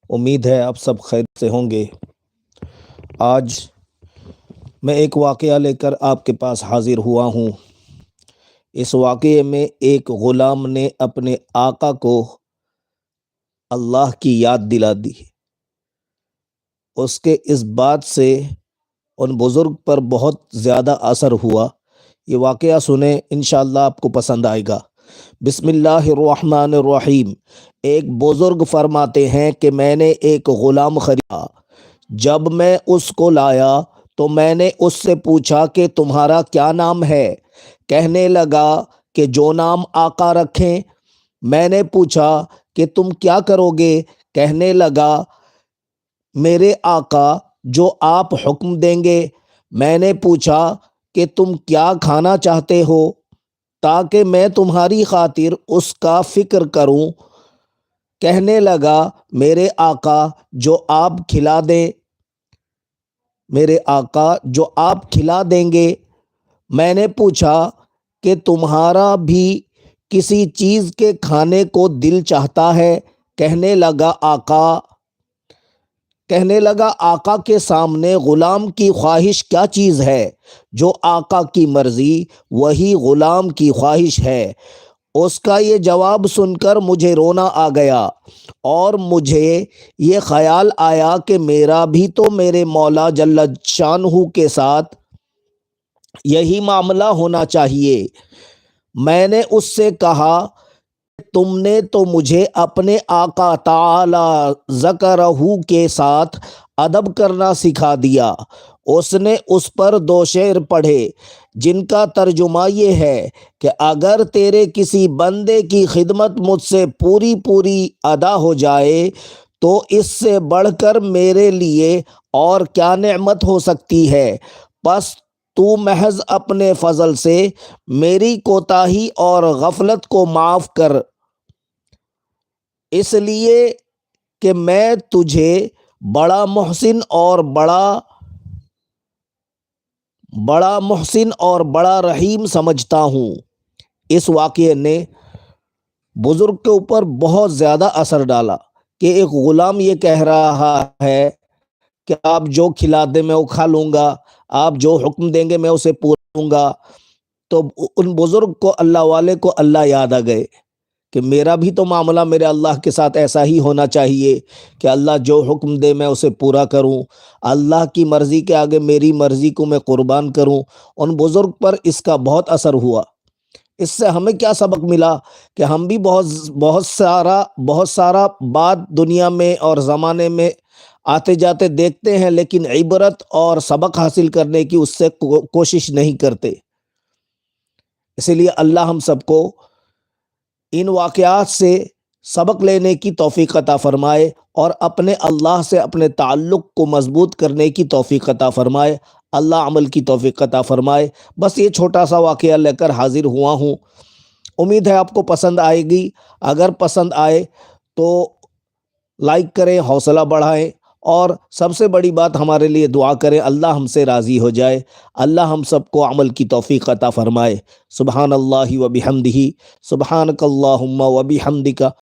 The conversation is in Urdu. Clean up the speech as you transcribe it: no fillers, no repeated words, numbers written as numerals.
امید ہے آپ سب خیر سے ہوں گے۔ آج میں ایک واقعہ لے کر آپ کے پاس حاضر ہوا ہوں۔ اس واقعے میں ایک غلام نے اپنے آقا کو اللہ کی یاد دلا دی۔ اس کے اس بات سے ان بزرگ پر بہت زیادہ اثر ہوا۔ یہ واقعہ سنیں، انشاءاللہ آپ کو پسند آئے گا۔ بسم اللہ الرحمن الرحیم۔ ایک بزرگ فرماتے ہیں کہ میں نے ایک غلام خریدا۔ جب میں اس کو لایا تو میں نے اس سے پوچھا کہ تمہارا کیا نام ہے؟ کہنے لگا کہ جو نام آقا رکھیں۔ میں نے پوچھا کہ تم کیا کرو گے؟ کہنے لگا میرے آقا جو آپ حکم دیں گے۔ میں نے پوچھا کہ تم کیا کھانا چاہتے ہو تاکہ میں تمہاری خاطر اس کا فکر کروں؟ کہنے لگا میرے آقا جو آپ کھلا دیں، میرے آقا جو آپ کھلا دیں گے۔ میں نے پوچھا کہ تمہارا بھی کسی چیز کے کھانے کو دل چاہتا ہے؟ کہنے لگا آقا کے سامنے غلام کی خواہش کیا چیز ہے؟ جو آقا کی مرضی وہی غلام کی خواہش ہے۔ اس کا یہ جواب سن کر مجھے رونا آ گیا اور مجھے یہ خیال آیا کہ میرا بھی تو میرے مولا جل شانہ کے ساتھ یہی معاملہ ہونا چاہیے۔ میں نے اس سے کہا تم نے تو مجھے اپنے آقا تعالی ذکرہ کے ساتھ ادب کرنا سکھا دیا۔ اس نے اس پر 2 شعر پڑھے جن کا ترجمہ یہ ہے کہ اگر تیرے کسی بندے کی خدمت مجھ سے پوری ادا ہو جائے تو اس سے بڑھ کر میرے لیے اور کیا نعمت ہو سکتی ہے۔ پس تو محض اپنے فضل سے میری کوتاہی اور غفلت کو معاف کر، اس لیے کہ میں تجھے بڑا محسن اور بڑا رحیم سمجھتا ہوں۔ اس واقعے نے بزرگ کے اوپر بہت زیادہ اثر ڈالا کہ ایک غلام یہ کہہ رہا ہے کہ آپ جو کھلا دیں میں وہ کھا لوں گا، آپ جو حکم دیں گے میں اسے پورا کروں گا۔ تو ان بزرگ کو، اللہ والے کو، اللہ یاد آ گئے کہ میرا بھی تو معاملہ میرے اللہ کے ساتھ ایسا ہی ہونا چاہیے کہ اللہ جو حکم دے میں اسے پورا کروں، اللہ کی مرضی کے آگے میری مرضی کو میں قربان کروں۔ ان بزرگ پر اس کا بہت اثر ہوا۔ اس سے ہمیں کیا سبق ملا کہ ہم بھی بہت سارا بات دنیا میں اور زمانے میں آتے جاتے دیکھتے ہیں، لیکن عبرت اور سبق حاصل کرنے کی اس سے کوشش نہیں کرتے۔ اسی لیے اللہ ہم سب کو ان واقعات سے سبق لینے کی توفیق عطا فرمائے اور اپنے اللہ سے اپنے تعلق کو مضبوط کرنے کی توفیق عطا فرمائے۔ اللہ عمل کی توفیق عطا فرمائے۔ بس یہ چھوٹا سا واقعہ لے کر حاضر ہوا ہوں۔ امید ہے آپ کو پسند آئے گی۔ اگر پسند آئے تو لائک کریں، حوصلہ بڑھائیں، اور سب سے بڑی بات ہمارے لیے دعا کریں، اللہ ہم سے راضی ہو جائے۔ اللہ ہم سب کو عمل کی توفیق عطا فرمائے۔ سبحان اللہ و بحمدہ، سبحانک اللہم و بحمدک۔